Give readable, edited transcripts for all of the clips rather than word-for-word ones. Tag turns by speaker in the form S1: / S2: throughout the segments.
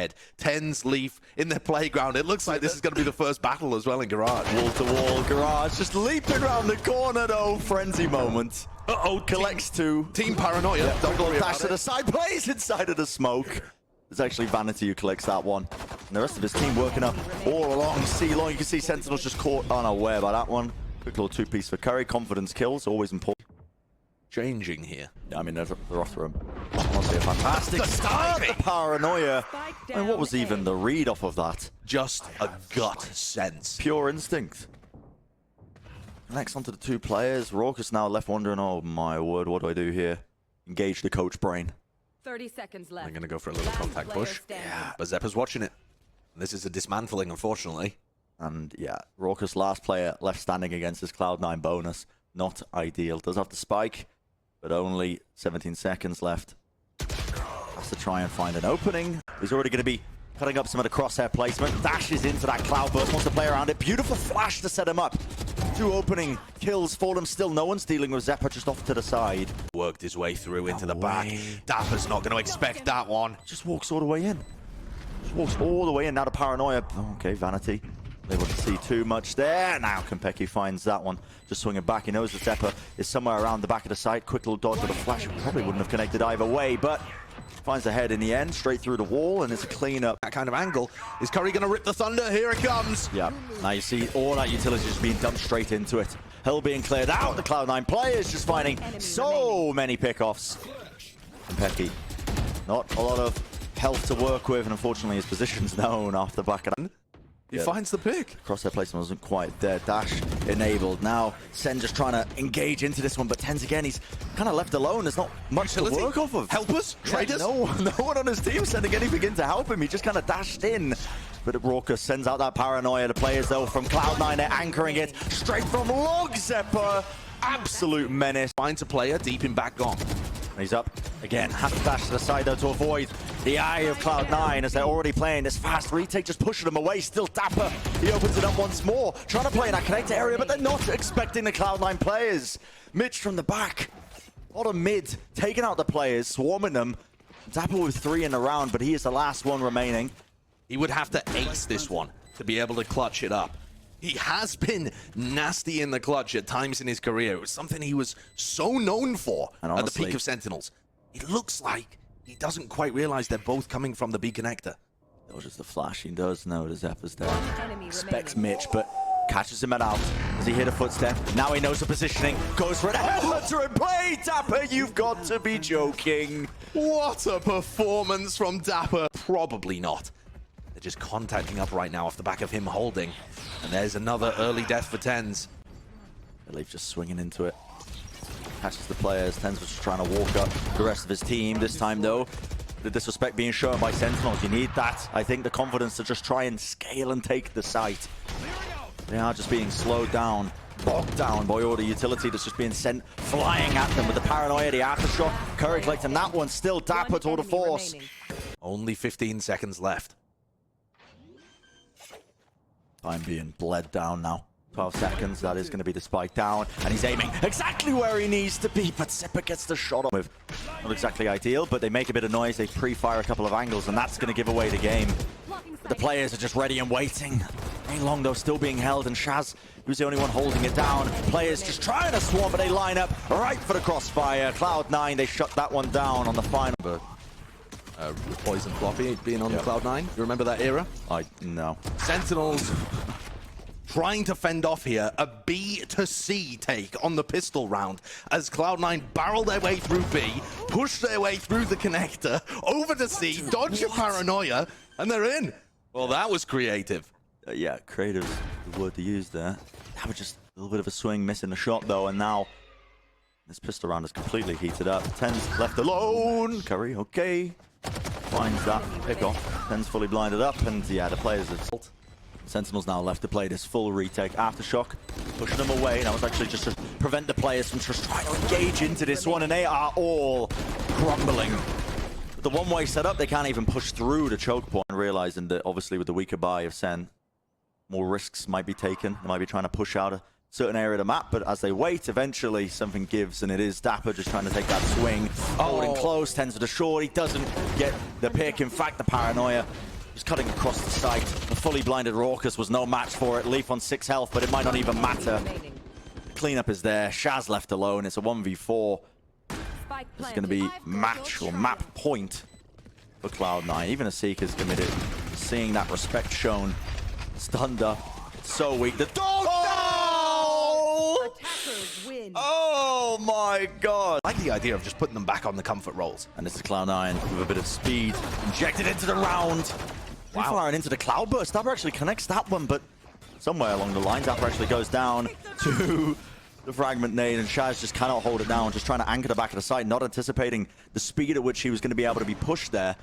S1: dead. Tens, Leaf in their playground. It looks like this is going to be the first battle as well in Garage.
S2: Wall-to-wall Garage just leaping around the corner though. Frenzy moment. Uh-oh, collects two.
S1: Team Paranoia.
S2: Yeah,
S1: Don't worry
S2: dash
S1: about
S2: to
S1: it.
S2: the side, plays inside of the smoke. It's actually Vanity who collects that one. And the rest of his team working up all along C-Long. You can see Sentinels just caught unaware by that one. Quick little two-piece for Curry. Confidence kills, always important.
S1: Changing here.
S2: Yeah, I mean, they're off room. Honestly, a fantastic start. The Paranoia. And what was even the read off of that?
S1: Just a gut sense.
S2: Pure instinct. Next onto the two players. Raucous now left wondering, oh my word, what do I do here? Engage the coach brain.
S3: 30 seconds left.
S1: I'm going to go for a little contact push. Yeah, but Zeppa's watching it. This is a dismantling, unfortunately.
S2: And yeah, Raucous last player left standing against his Cloud9 bonus. Not ideal. Does have the spike, but only 17 seconds left. Has to try and find an opening. He's already going to be cutting up some of the crosshair placement. Dashes into that cloud burst, wants to play around it. Beautiful flash to set him up. Two opening kills for them. Still no one's dealing with Zeppa just off to the side.
S1: Worked his way through into the back. Dapper's not going to expect that one.
S2: Just walks all the way in. Just walks all the way in. Now the Paranoia. Okay, Vanity. Able to see too much there. Now Konpeki finds that one. Just swinging back. He knows that Zeppa is somewhere around the back of the site. Quick little dodge with a flash. Probably wouldn't have connected either way, but finds the head in the end, straight through the wall, and it's a cleanup.
S1: That kind of angle. Is Curry going to rip the thunder? Here it comes.
S2: Yeah. Now you see all that utility just being dumped straight into it. Hill being cleared out. The Cloud9 players just finding so many pickoffs. Konpeki, not a lot of health to work with, and unfortunately his position's known off the back of that.
S1: He finds the pick.
S2: Crosshair placement wasn't quite there. Dash enabled. Now Sen just trying to engage into this one, but Tens again, he's kind of left alone. There's not much to work off of.
S1: Helpers? Traders?
S2: No one on his team sending anything in to help him. He just kind of dashed in. But Raucous sends out that Paranoia. The players, though, from Cloud9, they're anchoring it straight from Log. Zeppa. Absolute menace.
S1: Finds a player deep in back gone.
S2: He's up again. Has to dash to the side, though, to avoid the eye of Cloud9 as they're already playing this fast. Retake just pushing them away. Still Dapper. He opens it up once more. Trying to play in that connector area, but they're not expecting the Cloud9 players. Mitch from the back. Bottom mid. Taking out the players, swarming them. Dapper with 3 in the round, but he is the last one remaining.
S1: He would have to ace this one to be able to clutch it up. He has been nasty in the clutch at times in his career. It was something he was so known for
S2: Honestly,
S1: at the peak of Sentinels. It looks like he doesn't quite realize they're both coming from the B connector.
S2: That was just the flash. He does know the Zeppa's there. Expects Mitch, but catches him out as he hit a footstep. Now he knows the positioning. Goes for it. Headhunter in play. Dapper, you've got to be joking.
S1: What a performance from Dapper. Probably not. They're just contacting up right now off the back of him holding. And there's another early death for Tens.
S2: Leaf just swinging into it. Catches the players. Tens was just trying to walk up the rest of his team. This time, though, the disrespect being shown by Sentinels. You need that. I think the confidence to just try and scale and take the site. They are just being slowed down, bogged down by all the utility that's just being sent flying at them with the Paranoia, the aftershock. Curry collecting that one. Still Dapper tour de force.
S1: Only 15 seconds left.
S2: Time being bled down now. 12 seconds, that is going to be the spike down. And he's aiming exactly where he needs to be, but Zeppa gets the shot on with. Not exactly ideal, but they make a bit of noise. They pre-fire a couple of angles, and that's going to give away the game. The players are just ready and waiting. Ain't long, though, still being held, and Shaz, who's the only one holding it down. Players just trying to swarm, but they line up right for the crossfire. Cloud9, they shut that one down on the final.
S1: Poison Floppy being on the Cloud9. You remember that era?
S2: No.
S1: Sentinels trying to fend off here a B to C take on the pistol round as Cloud9 barrel their way through B, push their way through the connector, over to C, dodge a Paranoia, and they're in. Well, that was creative.
S2: Yeah, creative is the word to use there. That was just a little bit of a swing, missing the shot, though, and now this pistol round is completely heated up. Tens left alone. Curry, okay. Finds that pick off. Tens fully blinded up, and yeah, the players have... Sentinels now left to play this full retake. Aftershock, pushing them away. That was actually just to prevent the players from just trying to engage into this one, and they are all crumbling. With the one-way setup, they can't even push through the choke point, realizing that obviously with the weaker buy of Sen, more risks might be taken. They might be trying to push out a certain area of the map, but as they wait, eventually something gives, and it is Dapper just trying to take that swing. Holding close, Tens with a short. He doesn't get the pick. In fact, the Paranoia Just cutting across the site. The fully blinded Raucus was no match for it. Leaf on 6 health, but it might not even matter. Cleanup is there. Shaz left alone. It's a 1v4. This is going to be match or map point for Cloud9. Even a Seeker's committed. Seeing that respect shown. Stunned up. So weak. The dog! Oh! Oh my god!
S1: I like the idea of just putting them back on the comfort rolls.
S2: And this is Cloud9 with a bit of speed. Injected into the round. Wow. Firing into the Cloudburst. Zapper actually connects that one, but somewhere along the line, Zapper actually goes down to the fragment nade, and Shaz just cannot hold it down, just trying to anchor the back of the site, not anticipating the speed at which he was going to be able to be pushed there.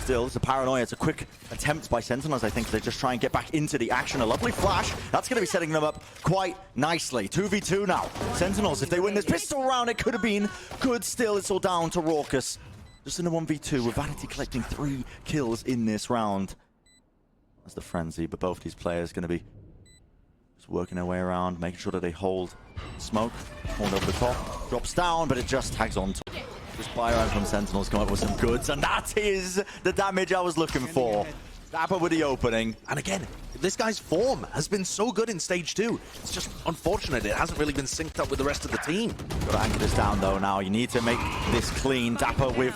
S2: Still, it's a paranoia. It's a quick attempt by Sentinels, I think. They just try and get back into the action. A lovely flash. That's going to be setting them up quite nicely. 2v2 now. Sentinels, if they win this pistol round, it could have been good. Still, it's all down to Raucus. Just in a 1v2 with Vanity collecting 3 kills in this round. That's the frenzy, but both these players going to be just working their way around, making sure that they hold smoke. Hold over the top. Drops down, but it just tags on to it. This buy-round from Sentinels come up with some goods, and that is the damage I was looking for. Zapper with the opening.
S1: And again, this guy's form has been so good in stage 2. It's just unfortunate it hasn't really been synced up with the rest of the team.
S2: Got to anchor this down though now. You need to make this clean. Zapper with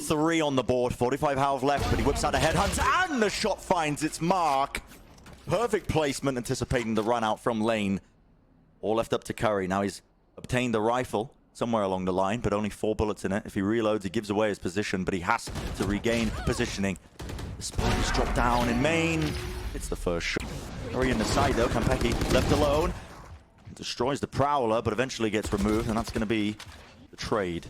S2: 3 on the board. 45 health left, but he whips out a headhunt, and the shot finds its mark. Perfect placement, anticipating the run out from lane. All left up to Curry. Now he's obtained the rifle somewhere along the line, but only 4 bullets in it. If he reloads, he gives away his position, but he has to regain positioning. The spike is dropped down in main. It's the first shot. Curry in the side though. Kampeki left alone. Destroys the Prowler, but eventually gets removed, and that's going to be the trade.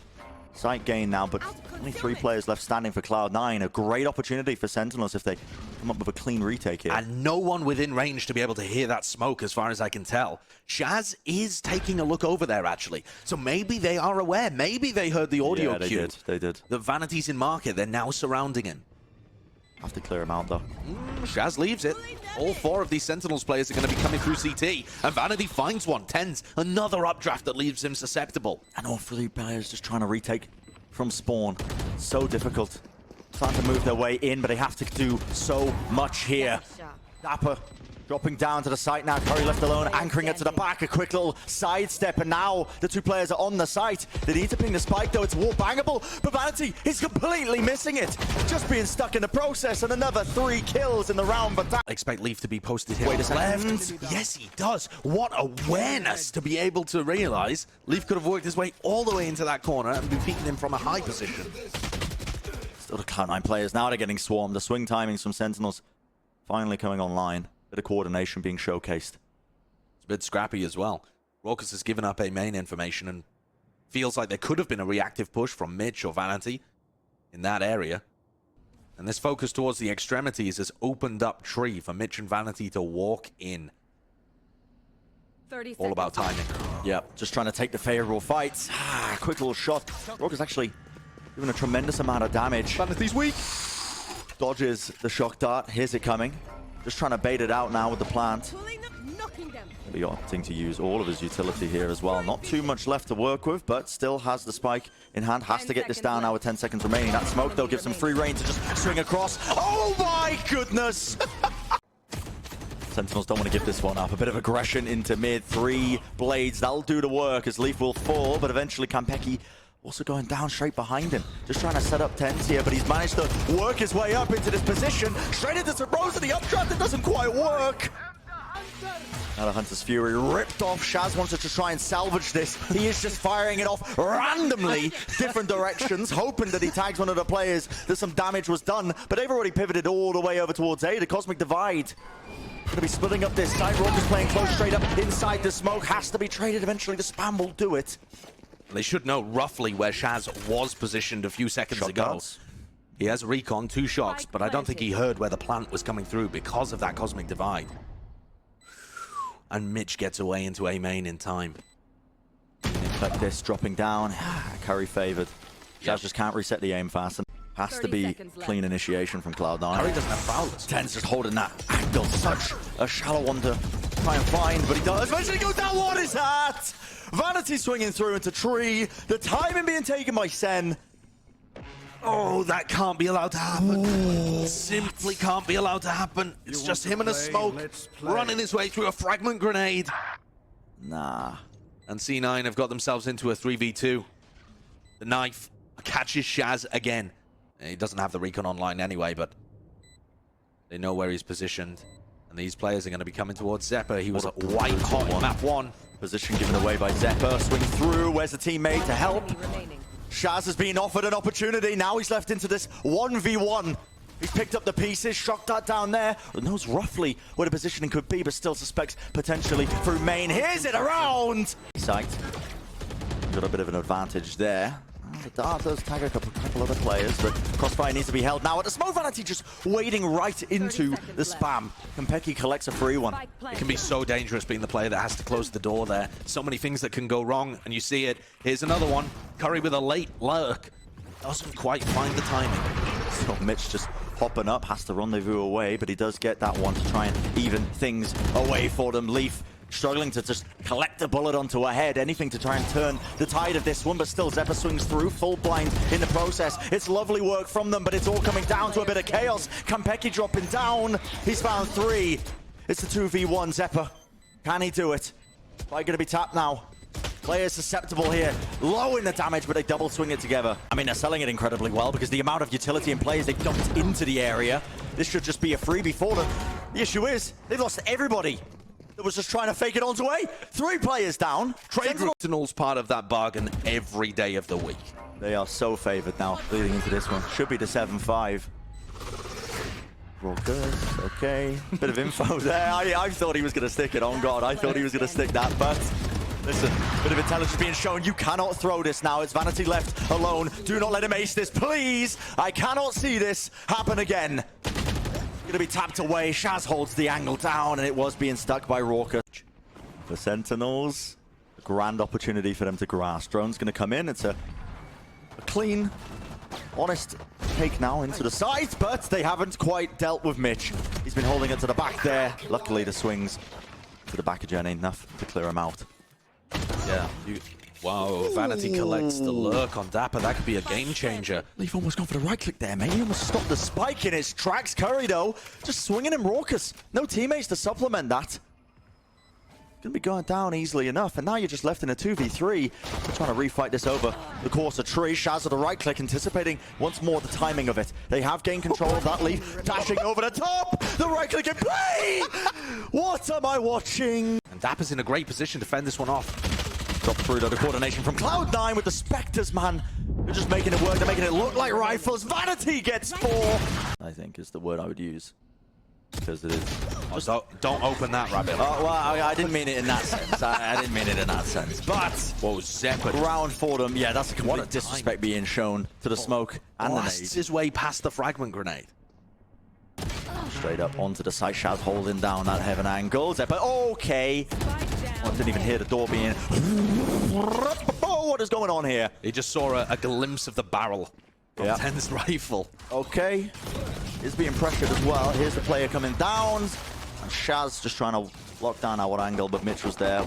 S2: Site gain now, but only 3 players left standing for Cloud9. A great opportunity for Sentinels if they come up with a clean retake here.
S1: And no one within range to be able to hear that smoke, as far as I can tell. Shaz is taking a look over there, actually. So maybe they are aware. Maybe they heard the audio cue.
S2: They did.
S1: The Vanity's in market. They're now surrounding him.
S2: Have to clear him out, though.
S1: Shaz leaves it. All 4 of these Sentinels players are going to be coming through CT. And Vanity finds one. Tens. Another updraft that leaves him susceptible.
S2: And all 3 players just trying to retake from spawn. So difficult. Trying to move their way in, but they have to do so much here. Zapper dropping down to the site now. Curry left alone, anchoring it to the back. A quick little sidestep, and now the 2 players are on the site. They need to ping the spike, though. It's wall bangable, but Vanity is completely missing it. Just being stuck in the process, and another 3 kills in the round. But that...
S1: I expect Leaf to be posted here.
S2: Wait a second.
S1: Left. Yes, he does. What awareness to be able to realize. Leaf could have worked his way all the way into that corner and been peeking him from a high position.
S2: Still the Cloud9 players. Now they're getting swarmed. The swing timings from Sentinels finally coming online. Bit of coordination being showcased.
S1: It's a bit scrappy as well. Raucus has given up a main information and feels like there could have been a reactive push from Mitch or Vanity in that area. And this focus towards the extremities has opened up tree for Mitch and Vanity to walk in. All about timing.
S2: Yep, just trying to take the favorable fights. Quick little shot. Raucus actually doing a tremendous amount of damage.
S1: Vanity's weak.
S2: Dodges the shock dart. Here's it coming. Just trying to bait it out now with the plant. He'll be opting to use all of his utility here as well. Not too much left to work with, but still has the spike in hand. Has to get this down now with 10 seconds remaining. That smoke, though, gives him free reign to just swing across. Oh my goodness! Sentinels don't want to give this one up. A bit of aggression into mid. 3 blades. That'll do the work as Leaf will fall, but eventually Kampeki also going down straight behind him. Just trying to set up tents here, but he's managed to work his way up into this position. Straight into some Rose of the updraft. It doesn't quite work. Now the Hunter's Fury ripped off. Shaz wants to try and salvage this. He is just firing it off randomly, different directions, hoping that he tags one of the players, that some damage was done. But they've already pivoted all the way over towards A. The Cosmic Divide going to be splitting up this side. Raucus playing close straight up inside the smoke. Has to be traded. Eventually the spam will do it.
S1: They should know roughly where Shaz was positioned a few seconds ago.
S2: Darts.
S1: He has recon, 2 shots, but I don't think he heard where the plant was coming through because of that Cosmic Divide. And Mitch gets away into A main in time.
S2: Like this, dropping down. Curry favored. Shaz just can't reset the aim fast. And has to be clean initiation from Cloud9.
S1: Curry doesn't have prowlers.
S2: Ten's just holding that angle. Such a shallow one to try and find, but he does. Eventually goes down. What is that? Vanity swinging through into tree. The timing being taken by Sen.
S1: Oh, that can't be allowed to happen. Simply can't be allowed to happen. It's just him and a smoke running his way through a fragment grenade.
S2: Nah.
S1: And C9 have got themselves into a 3v2. The knife catches Shaz again. He doesn't have the recon online anyway, but they know where he's positioned. And these players are going to be coming towards Zeppa. He was white hot in map 1.
S2: Position given away by Zeppa. Swing through. Where's the teammate to help? Shaz has been offered an opportunity. Now he's left into this 1v1. He's picked up the pieces, shot that down there. Knows roughly where the positioning could be, but still suspects potentially through main. Here's it around! Sight. Got a bit of an advantage there. The dart does tag a couple other players, but Crossfire needs to be held now. At the smoke, Vanity just wading right into the spam. Kompeki collects a free one.
S1: It can be so dangerous being the player that has to close the door there. So many things that can go wrong, and you see it. Here's another one. Curry with a late lurk. Doesn't quite find the timing.
S2: So Mitch just hopping up, has to rendezvous away, but he does get that one to try and even things away for them. Leaf struggling to just collect the bullet onto her head, anything to try and turn the tide of this one, but still Zeppa swings through, full blind in the process. It's lovely work from them, but it's all coming down to a bit of chaos. Kompeki dropping down. He's found 3. It's the 2v1, Zeppa. Can he do it? Fight gonna be tapped now. Players susceptible here, low in the damage, but they double swing it together. I mean, they're selling it incredibly well because the amount of utility and players they've dumped into the area, this should just be a freebie for them. The issue is, they've lost everybody that was just trying to fake it onto A. 3 players down.
S1: Sentinels part of that bargain every day of the week.
S2: They are so favored now, leading into this one. Should be the 7-5. Rockers, okay. Bit of info there. I thought he was going to stick it. On God, I thought he was going to stick that, but listen, bit of intelligence being shown. You cannot throw this now. It's Vanity left alone. Do not let him ace this, please. I cannot see this happen again. Going to be tapped away. Shaz holds the angle down, and it was being stuck by Raucus. The Sentinels, a grand opportunity for them to grasp. Drone's going to come in. It's a clean, honest take now into the side, but they haven't quite dealt with Mitch. He's been holding it to the back there. Luckily, the swings to the back of Jen ain't enough to clear him out.
S1: Yeah. Wow, Vanity collects the lurk on Dapper. That could be a game changer.
S2: Leaf almost gone for the right click there, mate. He almost stopped the spike in his tracks. Curry, though, just swinging him raucous. No teammates to supplement that. Gonna be going down easily enough, and now you're just left in a 2v3. They're trying to refight this over the course of tree. Shaz at the right click, anticipating once more the timing of it. They have gained control of that Leaf, dashing over the top. The right click in play! What am I watching?
S1: And Dapper's in a great position to fend this one off.
S2: Drop through to the coordination from Cloud9 with the Spectres, man. They're just making it work. They're making it look like rifles. Vanity gets 4. I think is the word I would use. Because it is.
S1: Oh, don't open that rabbit.
S2: Oh, well, I didn't mean it in that sense. I didn't mean it in that sense. But
S1: whoa, Zeppa.
S2: Round for them. Yeah, that's a complete disrespect being shown to the smoke and the nade.
S1: Blasts his way past the fragment grenade.
S2: Straight up onto the site. Shaz holding down that heaven angle. Zeppa, okay. Oh, didn't even hear the door being. Oh, what is going on here?
S1: He just saw a glimpse of the barrel from Ten's rifle.
S2: Okay. Is being pressured as well. Here's the player coming down. And Shaz just trying to lock down our angle, but Mitch was there.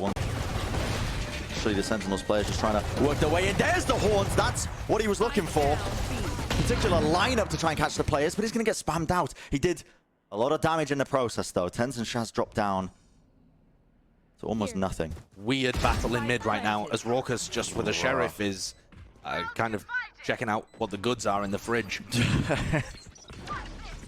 S2: Actually, the Sentinels players just trying to work their way in. There's the horns. That's what he was looking for. Particular lineup to try and catch the players, but he's going to get spammed out. He did a lot of damage in the process, though. Tens and Shaz dropped down to almost nothing.
S1: Weird battle in mid right now, as Raucus, just with the sheriff, is kind of checking out what the goods are in the fridge.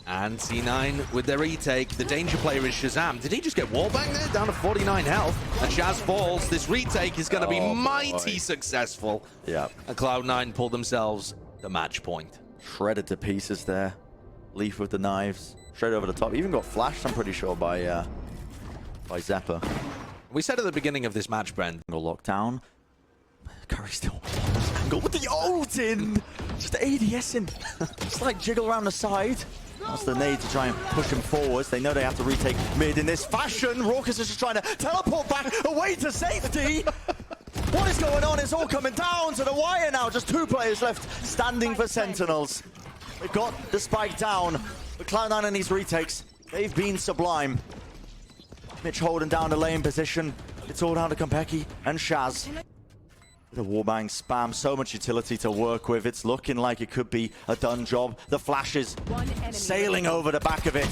S1: And C9 with their retake. The danger player is Shazam. Did he just get wallbanged there? Down to 49 health. And Shaz falls. This retake is going to be mighty successful.
S2: Yeah.
S1: And Cloud9 pulled themselves the match point.
S2: Shredded to pieces there. Leaf with the knives. Straight over the top. Even got flashed, I'm pretty sure, by Zeppa.
S1: We said at the beginning of this match, Brent.
S2: Lockdown. Curry still on this angle with the ult in. Just ADSing. Just like jiggle around the side. That's the nade to try and push him forwards. They know they have to retake mid in this fashion. Raucus is just trying to teleport back away to safety. What is going on? It's all coming down to the wire now. Just 2 players left standing for Sentinels. They've got the spike down. But Cloud9 and these retakes, they've been sublime. Mitch holding down the lane position. It's all down to Kompeki and Shaz. The warbang spam, so much utility to work with. It's looking like it could be a done job. The flashes sailing over the back of it.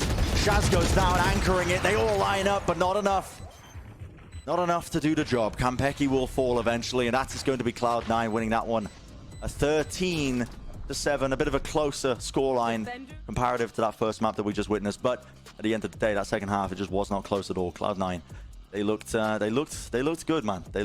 S2: Shaz goes down, anchoring it. They all line up, but not enough. Not enough to do the job. Kampeki will fall eventually, and that is going to be Cloud9 winning that one. A 13-7, a bit of a closer scoreline comparative to that first map that we just witnessed. But at the end of the day, that second half, it just was not close at all. Cloud9, they looked good, man. They looked